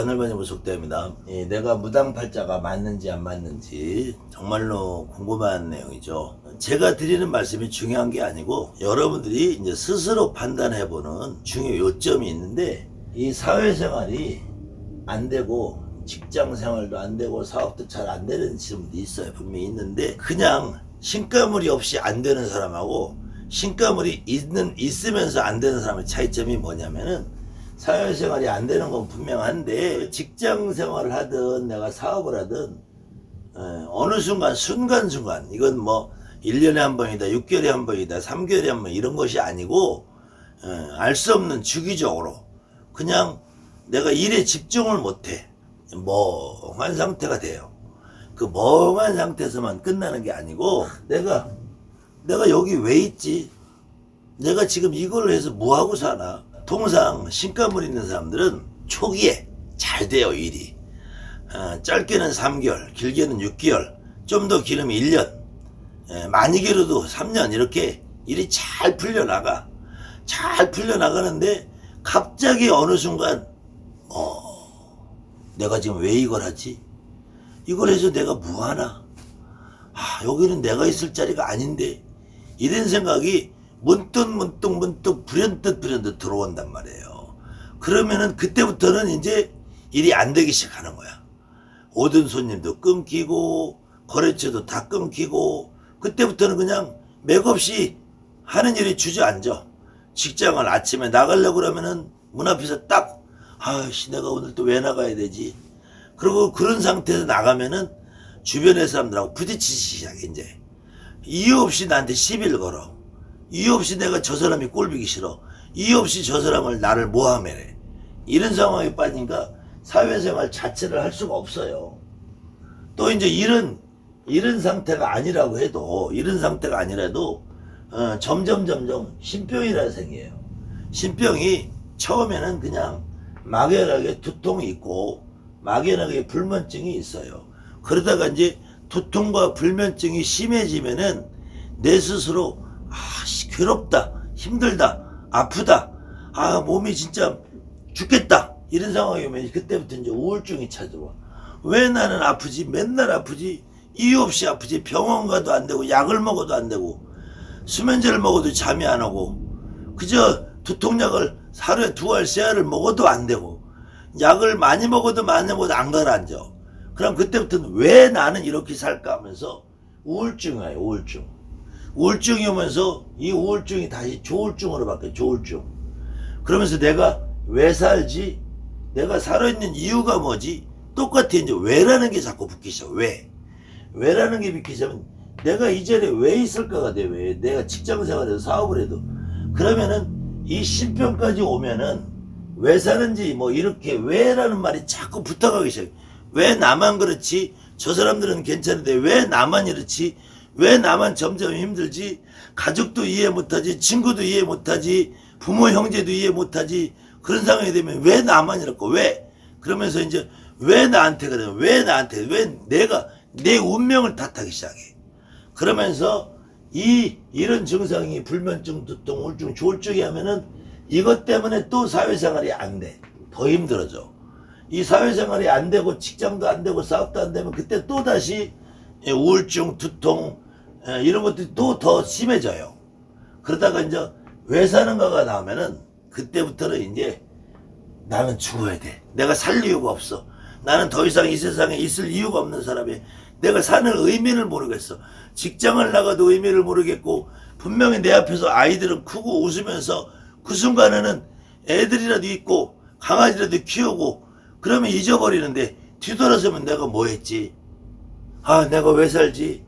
하늘반이 무속대입니다. 내가 무당팔자가 맞는지 안 맞는지 정말로 궁금한 내용이죠. 제가 드리는 말씀이 중요한 게 아니고 여러분들이 이제 스스로 판단해보는 중요 요점이 있는데, 이 사회생활이 안 되고 직장생활도 안 되고 사업도 잘 안 되는 분도 있어요. 분명히 있는데, 그냥 신가물이 없이 안 되는 사람하고 신가물이 있으면서 안 되는 사람의 차이점이 뭐냐면은, 사회생활이 안 되는 건 분명한데 직장생활을 하든 내가 사업을 하든 어느 순간순간 이건 뭐 1년에 한 번이다, 6개월에 한 번이다, 3개월에 한 번 이런 것이 아니고 알 수 없는 주기적으로 그냥 내가 일에 집중을 못해 멍한 상태가 돼요. 그 멍한 상태에서만 끝나는 게 아니고, 내가 여기 왜 있지? 내가 지금 이걸 해서 뭐하고 사나? 통상 신가물 있는 사람들은 초기에 잘 돼요, 일이. 짧게는 3개월, 길게는 6개월, 좀 더 길으면 1년, 많이 길어도 3년, 이렇게 일이 잘 풀려나가. 잘 풀려나가는데 갑자기 어느 순간 내가 지금 왜 이걸 하지? 이걸 해서 내가 뭐하나? 여기는 내가 있을 자리가 아닌데, 이런 생각이 문득 불현듯 들어온단 말이에요. 그러면은 그때부터는 이제 일이 안 되기 시작하는 거야. 오던 손님도 끊기고 거래처도 다 끊기고, 그때부터는 그냥 맥없이 하는 일이 주저앉아. 직장을 아침에 나가려고 그러면은 문 앞에서 딱 내가 오늘 또 왜 나가야 되지? 그리고 그런 상태에서 나가면은 주변의 사람들하고 부딪히기 시작해. 이제 이유 없이 나한테 시비를 걸어. 이유 없이 내가 저 사람이 꼴보기 싫어. 이유 없이 저 사람을 나를 모함해. 이런 상황에 빠지니까 사회생활 자체를 할 수가 없어요. 또 이제 이런 상태가 아니라고 해도, 이런 상태가 아니라도 점점 신병이라 생겨요. 신병이 처음에는 그냥 막연하게 두통이 있고 막연하게 불면증이 있어요. 그러다가 이제 두통과 불면증이 심해지면은 내 스스로 괴롭다, 힘들다, 아프다, 몸이 진짜 죽겠다, 이런 상황이 오면 그때부터 이제 우울증이 찾아와. 왜 나는 아프지? 맨날 아프지? 이유 없이 아프지? 병원 가도 안 되고 약을 먹어도 안 되고 수면제를 먹어도 잠이 안 오고, 그저 두통약을 하루에 2알, 3알을 먹어도 안 되고, 약을 많이 먹어도 안 가라앉아. 그럼 그때부터는 왜 나는 이렇게 살까 하면서 우울증이 와요. 우울증이 오면서 이 우울증이 다시 조울증으로 바뀌어요. 조울증. 그러면서 내가 왜 살지? 내가 살아있는 이유가 뭐지? 똑같아. 이제 왜라는 게 자꾸 붙기 시작. 왜라는 게 붙기 시작하면 내가 이 자리에 왜 있을까가 돼. 왜? 내가 직장생활에서 사업을 해도. 그러면은 이 신병까지 오면은 왜 사는지 뭐 이렇게 왜라는 말이 자꾸 붙어가기 시작해. 왜 나만 그렇지? 저 사람들은 괜찮은데 왜 나만 이렇지? 왜 나만 점점 힘들지? 가족도 이해 못하지, 친구도 이해 못하지, 부모 형제도 이해 못하지. 그런 상황이 되면 왜 나만 이렇고, 왜? 그러면서 이제 왜 나한테가 되면, 왜 내가 내 운명을 탓하기 시작해. 그러면서 이런 증상이 불면증, 두통, 우울증, 조울증이 하면은 이것 때문에 또 사회생활이 안 돼. 더 힘들어져. 이 사회생활이 안 되고 직장도 안 되고 사업도 안 되면 그때 또 다시 우울증, 두통, 이런 것들이 또 더 심해져요. 그러다가 이제 왜 사는가가 나오면은 그때부터는 이제 나는 죽어야 돼. 내가 살 이유가 없어. 나는 더 이상 이 세상에 있을 이유가 없는 사람이, 내가 사는 의미를 모르겠어. 직장을 나가도 의미를 모르겠고, 분명히 내 앞에서 아이들은 크고 웃으면서 그 순간에는 애들이라도 있고 강아지라도 키우고 그러면 잊어버리는데, 뒤돌아서면 내가 뭐 했지? 내가 왜 살지?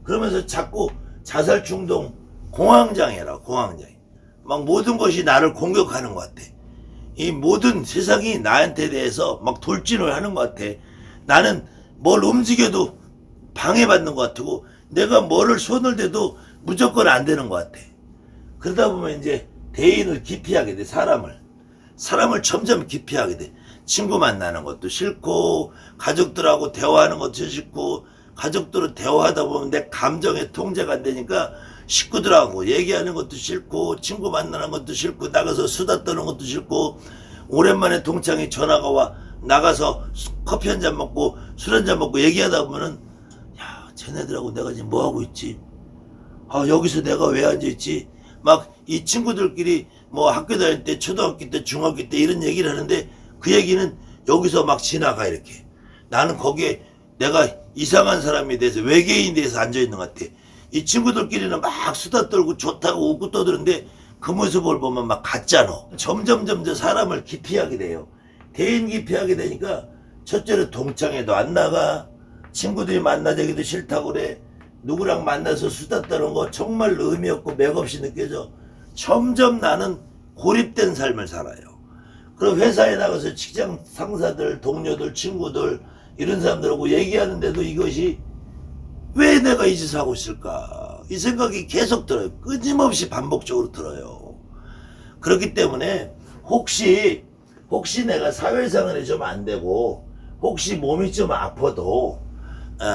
그러면서 자꾸 자살 충동, 공황장애라. 막 모든 것이 나를 공격하는 것 같아. 이 모든 세상이 나한테 대해서 막 돌진을 하는 것 같아. 나는 뭘 움직여도 방해받는 것 같고, 내가 뭐를 손을 대도 무조건 안 되는 것 같아. 그러다 보면 이제 대인을 기피하게 돼. 사람을 점점 기피하게 돼. 친구 만나는 것도 싫고, 가족들하고 대화하는 것도 싫고, 가족들은 대화하다 보면 내 감정에 통제가 안 되니까 식구들하고 얘기하는 것도 싫고, 친구 만나는 것도 싫고, 나가서 수다 떠는 것도 싫고, 오랜만에 동창이 전화가 와. 나가서 커피 한 잔 먹고 술 한 잔 먹고 얘기하다 보면은 야 쟤네들하고 내가 지금 뭐 하고 있지? 아 여기서 내가 왜 앉아있지? 막 이 친구들끼리 뭐 학교 다닐 때 초등학교 때 중학교 때 이런 얘기를 하는데 그 얘기는 여기서 막 지나가 이렇게. 나는 거기에 내가 이상한 사람이 돼서 외계인이 돼서 앉아있는 것 같아. 이 친구들끼리는 막 수다 떨고 좋다고 웃고 떠드는데 그 모습을 보면 막 같잖아. 점점 사람을 기피하게 돼요. 대인 기피하게 되니까 첫째로 동창회도 안 나가. 친구들이 만나자기도 싫다고 그래. 누구랑 만나서 수다 떠는 거 정말 의미 없고 맥없이 느껴져. 점점 나는 고립된 삶을 살아요. 그럼 회사에 나가서 직장 상사들, 동료들, 친구들 이런 사람들하고 얘기하는데도 이것이 왜 내가 이 짓을 하고 있을까? 이 생각이 계속 들어요. 끊임없이 반복적으로 들어요. 그렇기 때문에 혹시 내가 사회생활이 좀 안 되고 혹시 몸이 좀 아파도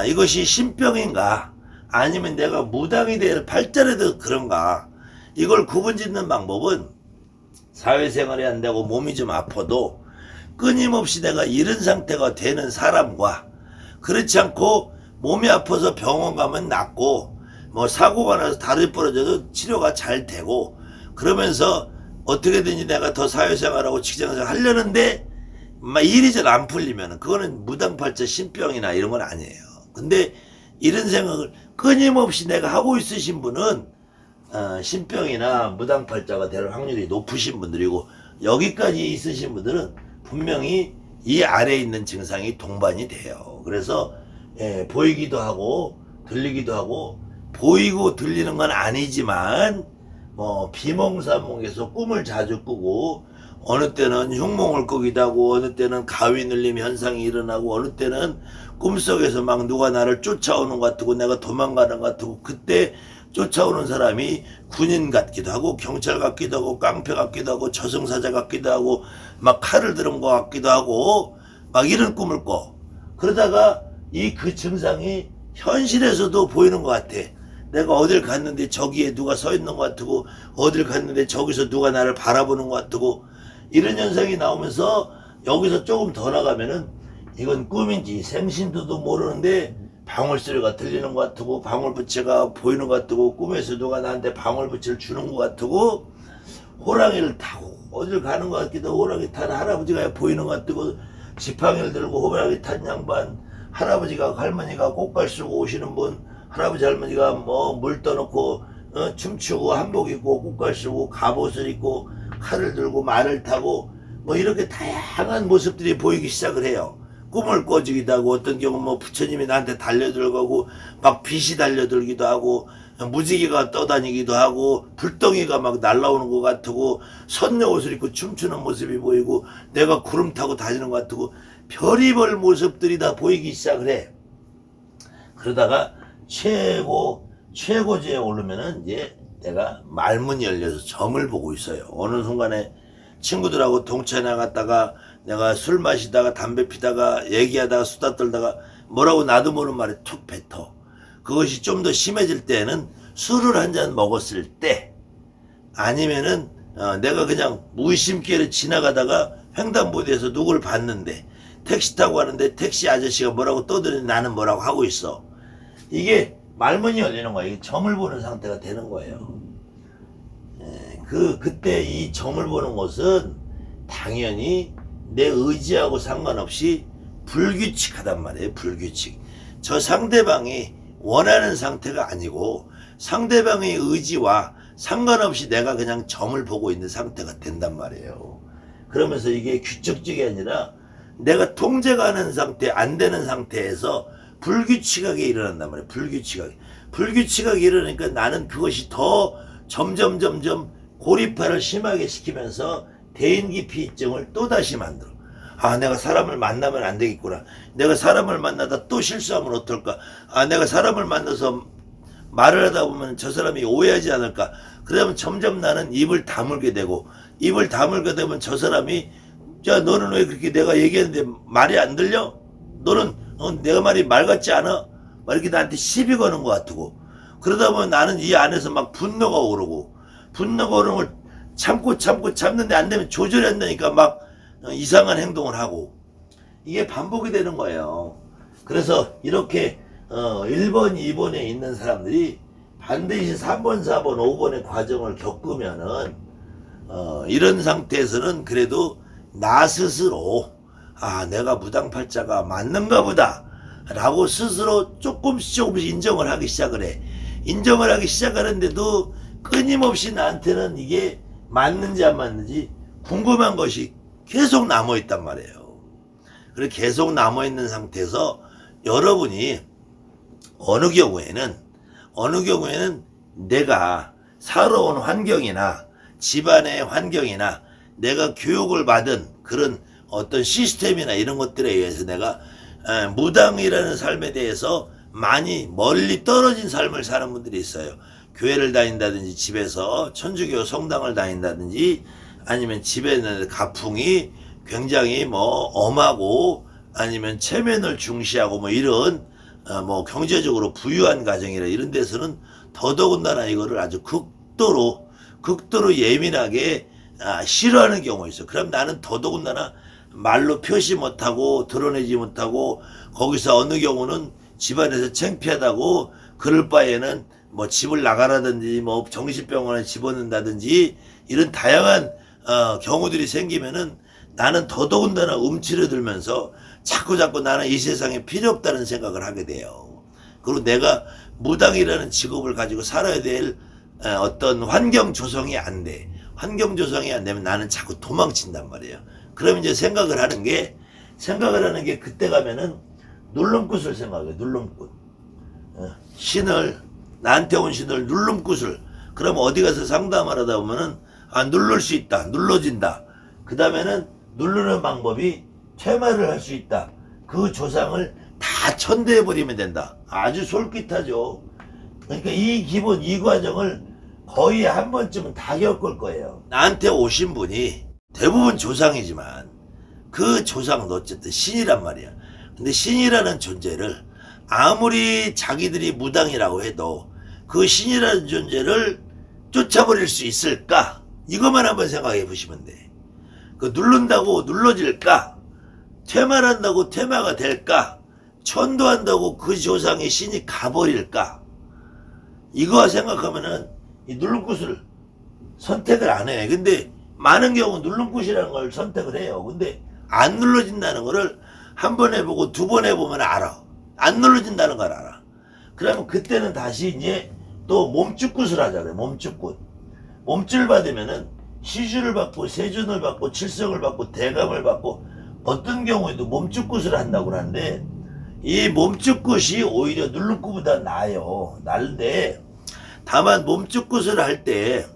이것이 신병인가 아니면 내가 무당이 될 팔자라도 그런가 이걸 구분짓는 방법은 사회생활이 안 되고 몸이 좀 아파도 끊임없이 내가 이런 상태가 되는 사람과 그렇지 않고 몸이 아파서 병원 가면 낫고 뭐 사고가 나서 다리 부러져도 치료가 잘 되고 그러면서 어떻게든지 내가 더 사회생활하고 직장생활 하려는데 막 일이 잘 안 풀리면 그거는 무당팔자 신병이나 이런 건 아니에요. 근데 이런 생각을 끊임없이 내가 하고 있으신 분은 신병이나 무당팔자가 될 확률이 높으신 분들이고 여기까지 있으신 분들은 분명히 이 아래에 있는 증상이 동반이 돼요. 그래서 보이기도 하고 들리기도 하고 보이고 들리는 건 아니지만 뭐 비몽사몽에서 꿈을 자주 꾸고 어느 때는 흉몽을 꾸기도 하고 어느 때는 가위 눌림 현상이 일어나고 어느 때는 꿈속에서 막 누가 나를 쫓아오는 것 같고 내가 도망가는 것 같고 그때 쫓아오는 사람이 군인 같기도 하고 경찰 같기도 하고 깡패 같기도 하고 저승사자 같기도 하고 막 칼을 들은 것 같기도 하고 막 이런 꿈을 꿔. 그러다가 그 증상이 현실에서도 보이는 것 같아. 내가 어딜 갔는데 저기에 누가 서 있는 것 같고 어딜 갔는데 저기서 누가 나를 바라보는 것 같고 이런 현상이 나오면서 여기서 조금 더 나가면은 이건 꿈인지 생신도도 모르는데 방울소리가 들리는 것 같고 방울부채가 보이는 것 같고 꿈에서 누가 나한테 방울부채를 주는 것 같고 호랑이를 타고 어딜 가는 것 같기도 하고 호랑이 탄 할아버지가 보이는 것 같고 지팡이를 들고 호랑이 탄 양반 할아버지가 할머니가 꽃갈 쓰고 오시는 분 할아버지 할머니가 뭐 물 떠놓고 춤추고 한복 입고 꽃갈 쓰고 갑옷을 입고 칼을 들고 말을 타고 뭐 이렇게 다양한 모습들이 보이기 시작을 해요. 꿈을 꿔주기도 하고 어떤 경우 뭐 부처님이 나한테 달려들고 막 빛이 달려들기도 하고 무지개가 떠다니기도 하고 불덩이가 막 날라오는 것 같고 선녀 옷을 입고 춤추는 모습이 보이고 내가 구름 타고 다니는 것 같고 별의별 모습들이 다 보이기 시작을 해. 그러다가 최고지에 오르면은 이제 내가 말문이 열려서 점을 보고 있어요. 어느 순간에 친구들하고 동체 나갔다가 내가 술 마시다가 담배 피다가 얘기하다가 수다 떨다가 뭐라고 나도 모르는 말에 툭 뱉어. 그것이 좀 더 심해질 때는 술을 한 잔 먹었을 때 아니면은 내가 그냥 무의심길을 지나가다가 횡단보도에서 누구를 봤는데 택시 타고 가는데 택시 아저씨가 뭐라고 떠드는데 나는 뭐라고 하고 있어. 이게 말문이 열리는 거야. 이게 점을 보는 상태가 되는 거예요. 그때 이 점을 보는 것은 당연히 내 의지하고 상관없이 불규칙하단 말이에요. 불규칙. 저 상대방이 원하는 상태가 아니고 상대방의 의지와 상관없이 내가 그냥 점을 보고 있는 상태가 된단 말이에요. 그러면서 이게 규칙적이 아니라 내가 통제가 하는 상태, 안 되는 상태에서 불규칙하게 일어난단 말이에요. 불규칙하게 일어나니까 나는 그것이 더 점점 고립화를 심하게 시키면서 대인기피증을 또다시 만들어. 아, 내가 사람을 만나면 안 되겠구나. 내가 사람을 만나다 또 실수하면 어떨까? 아, 내가 사람을 만나서 말을 하다 보면 저 사람이 오해하지 않을까? 그러면 점점 나는 입을 다물게 되고, 입을 다물게 되면 저 사람이, 야, 너는 왜 그렇게 내가 얘기했는데 말이 안 들려? 너는, 내가 말이 말 같지 않아? 막 이렇게 나한테 시비 거는 것 같고. 그러다 보면 나는 이 안에서 막 분노가 오르고, 분노가 오르는 걸 참는데 안 되면 조절이 안 되니까 막 이상한 행동을 하고. 이게 반복이 되는 거예요. 그래서 이렇게 1번, 2번에 있는 사람들이 반드시 3번, 4번, 5번의 과정을 겪으면은 이런 상태에서는 그래도 나 스스로 내가 무당팔자가 맞는가 보다 라고 스스로 조금씩 인정을 하기 시작을 해. 인정을 하기 시작하는데도 끊임없이 나한테는 이게 맞는지 안 맞는지 궁금한 것이 계속 남아있단 말이에요. 그리고 계속 남아있는 상태에서 여러분이 어느 경우에는 내가 살아온 환경이나 집안의 환경이나 내가 교육을 받은 그런 어떤 시스템이나 이런 것들에 의해서 내가 무당이라는 삶에 대해서 많이 멀리 떨어진 삶을 사는 분들이 있어요. 교회를 다닌다든지 집에서 천주교 성당을 다닌다든지 아니면 집에는 가풍이 굉장히 엄하고 아니면 체면을 중시하고 이런 경제적으로 부유한 가정이라 이런 데서는 더더군다나 이거를 아주 극도로 예민하게 싫어하는 경우가 있어. 그럼 나는 더더군다나 말로 표시 못하고 드러내지 못하고 거기서 어느 경우는 집안에서 창피하다고 그럴 바에는 집을 나가라든지 정신병원에 집어넣는다든지 이런 다양한 경우들이 생기면은 나는 더더군다나 움츠러들면서 자꾸 나는 이 세상에 필요 없다는 생각을 하게 돼요. 그리고 내가 무당이라는 직업을 가지고 살아야 될 어떤 환경 조성이 안 돼. 환경 조성이 안 되면 나는 자꾸 도망친단 말이에요. 그럼 이제 생각을 하는 게 그때 가면은 눌름굿을 생각해. 눌름굿. 나한테 온 신을 눌름굿을. 그럼 어디 가서 상담을 하다 보면은 누를 수 있다. 눌러진다. 그 다음에는 누르는 방법이 퇴마를 할 수 있다. 그 조상을 다 천대해버리면 된다. 아주 솔깃하죠. 그러니까 이 과정을 거의 한 번쯤은 다 겪을 거예요. 나한테 오신 분이 대부분 조상이지만 그 조상은 어쨌든 신이란 말이야. 근데 신이라는 존재를 아무리 자기들이 무당이라고 해도 그 신이라는 존재를 쫓아버릴 수 있을까? 이것만 한번 생각해 보시면 돼. 그 누른다고 눌러질까? 퇴마한다고 퇴마가 될까? 천도한다고 그 조상의 신이 가버릴까? 이거 생각하면은 이 누름굿을 선택을 안 해. 근데 많은 경우 누름굿이라는 걸 선택을 해요. 근데 안 눌러진다는 거를 한 번 해보고 두 번 해보면 알아. 안 눌러진다는 걸 알아. 그러면 그때는 다시 이제 또 몸축굿을 하자 그래. 몸축굿. 몸줄 받으면은 시주를 받고 세준을 받고 칠성을 받고 대감을 받고 어떤 경우에도 몸축굿을 한다고 하는데 이 몸축굿이 오히려 누름굿보다 나아요. 나은데 다만 몸축굿을 할 때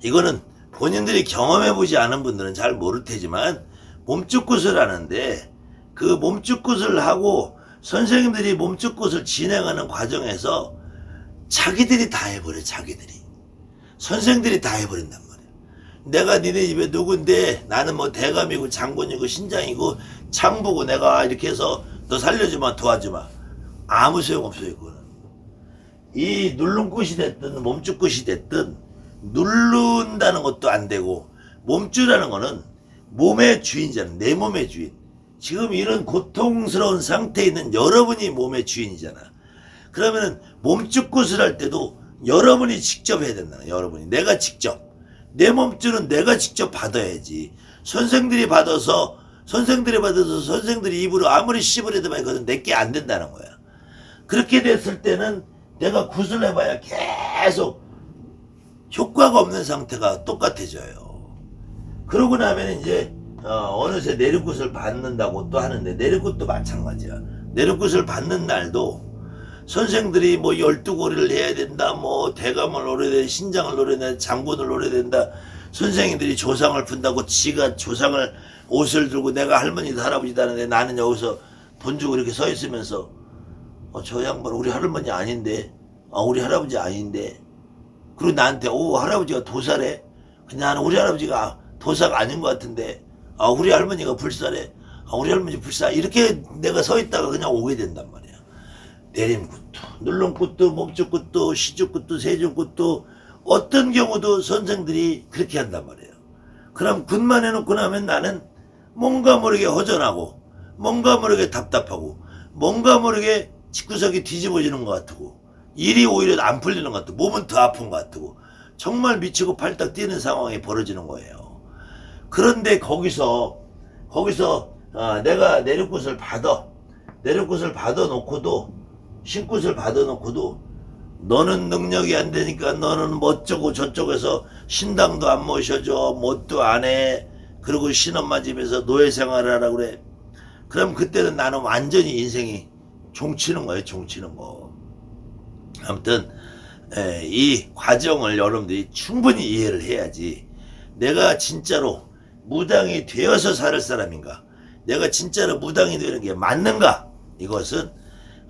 이거는 본인들이 경험해보지 않은 분들은 잘 모를 테지만 몸축굿을 하는데 그 몸축굿을 하고 선생님들이 몸축굿을 진행하는 과정에서 자기들이 다 해버려. 선생들이 다 해버린단 말이야. 내가 니네 집에 누군데 나는 대감이고 장군이고 신장이고 창부고 내가 이렇게 해서 너 살려주마 도와주마. 아무 소용없어요. 그거는. 이 누름굿이 됐든 몸축굿이 됐든 누른다는 것도 안 되고 몸주라는 거는 몸의 주인이잖아. 내 몸의 주인. 지금 이런 고통스러운 상태에 있는 여러분이 몸의 주인이잖아. 그러면은 몸축굿을 할 때도 여러분이 직접 해야 된다. 여러분이. 내가 직접. 내 몸주는 내가 직접 받아야지. 선생들이 받아서 선생들이 입으로 아무리 씹으려도 그건 내게 안 된다는 거야. 그렇게 됐을 때는 내가 굿을 해봐야 계속 효과가 없는 상태가 똑같아져요. 그러고 나면 이제 어느새 내륙굿을 받는다고 또 하는데 내륙굿도 마찬가지야. 내륙굿을 받는 날도 선생들이 12고리를 해야 된다, 대감을 노려야 된다, 신장을 노려야 된다, 장군을 노려야 된다. 선생님들이 조상을 푼다고 지가 조상을 옷을 들고 내가 할머니다 할아버지다 하는데 나는 여기서 돈 주고 이렇게 서 있으면서 저 양반 우리 할머니 아닌데, 우리 할아버지 아닌데. 그리고 나한테 할아버지가 도사래. 근데 나는 우리 할아버지가 도사가 아닌 것 같은데, 우리 할머니가 불사래. 우리 할머니 불사. 이렇게 내가 서 있다가 그냥 오게 된단 말이야. 내림굿도, 눌름굿도, 몸축굿도, 시축굿도, 세축굿도 어떤 경우도 선생들이 그렇게 한단 말이에요. 그럼 굿만 해놓고 나면 나는 뭔가 모르게 허전하고 뭔가 모르게 답답하고 뭔가 모르게 집구석이 뒤집어지는 것 같고 일이 오히려 안 풀리는 것 같고 몸은 더 아픈 것 같고 정말 미치고 팔딱 뛰는 상황이 벌어지는 거예요. 그런데 거기서 내가 내륙굿을 받아 놓고도 신굿을 받아 놓고도 너는 능력이 안 되니까 너는 멋쩍고 저쪽에서 신당도 안 모셔줘 뭣도 안 해 그리고 신엄마 집에서 노예 생활을 하라고 그래. 그럼 그때는 나는 완전히 인생이 종치는 거예요. 종치는 거. 아무튼 이 과정을 여러분들이 충분히 이해를 해야지 내가 진짜로 무당이 되어서 살 사람인가 내가 진짜로 무당이 되는 게 맞는가 이것은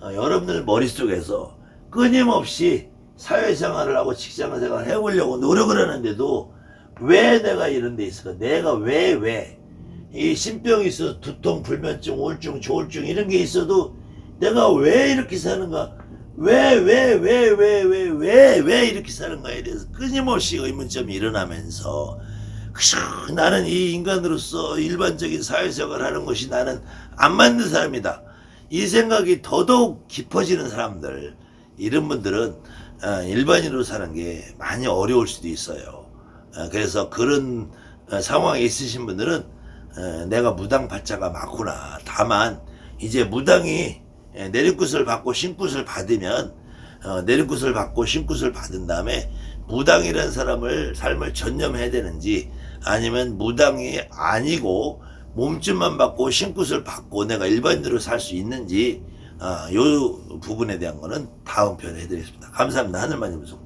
여러분들 머릿속에서 끊임없이 사회생활을 하고 직장생활을 해보려고 노력을 하는데도 왜 내가 이런 데 있을까 내가 왜 이 신병이 있어 두통 불면증 우울증 조울증 이런 게 있어도 내가 왜 이렇게 사는가 왜 이렇게 사는가에 대해서 끊임없이 의문점이 일어나면서 나는 이 인간으로서 일반적인 사회생활을 하는 것이 나는 안 맞는 사람이다. 이 생각이 더더욱 깊어지는 사람들 이런 분들은 일반인으로 사는 게 많이 어려울 수도 있어요. 그래서 그런 상황에 있으신 분들은 내가 무당 받자가 맞구나. 다만 이제 무당이 내리굿을 받고 신굿을 받으면 내리굿을 받고 신굿을 받은 다음에 무당이라는 삶을 전념해야 되는지 아니면 무당이 아니고 몸집만 받고 신굿을 받고 내가 일반인으로 살 수 있는지 요 부분에 대한 거는 다음 편에 해드리겠습니다. 감사합니다. 하늘만 입으소.